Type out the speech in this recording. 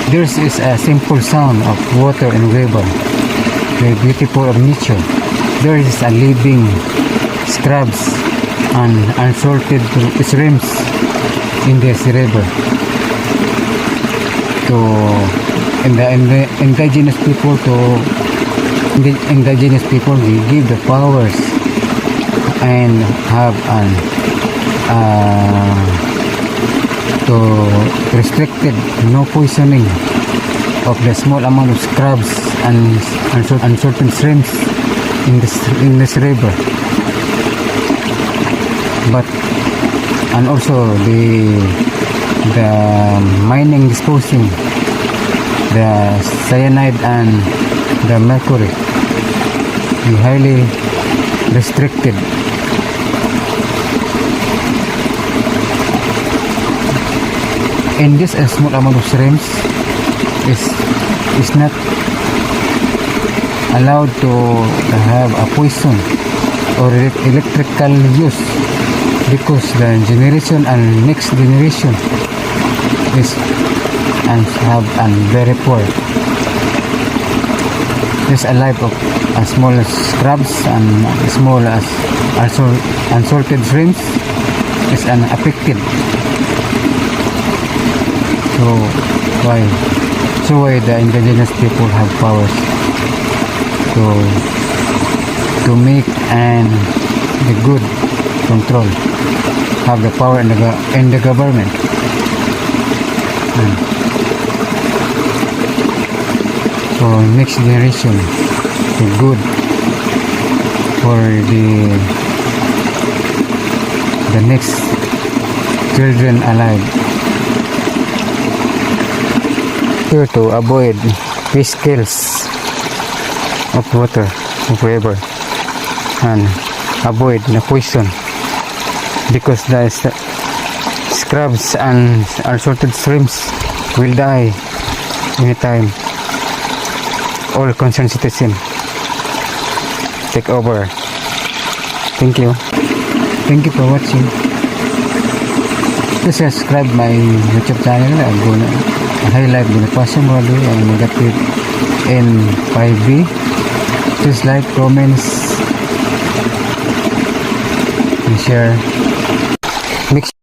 This is a simple sound of water and river, the beautiful of nature. There is a living crabs and unsalted shrimps in this river. To indigenous people, we give the powers and have an to restricted no poisoning of the small amount of crabs and certain shrimps in this river. But and also the mining disposing the cyanide and the mercury be highly restricted. In this small amount of shrimps is not allowed to have a poison or electrical use, because the generation and next generation is and have a very poor. There's a life of as small as crabs and small as also unsalted shrimps is unaffected. So why the indigenous people have powers to make and the good control, have the power in the government. For next generation, the good for the next children alive. Here to avoid fish kills of water of river and avoid the poison, because the crabs and unsalted shrimps will die anytime. All concerned citizens take over. Thank you for watching. Please subscribe my YouTube channel. I'm gonna highlight the positive and negative in 5B. Please like, comments, and share. Mix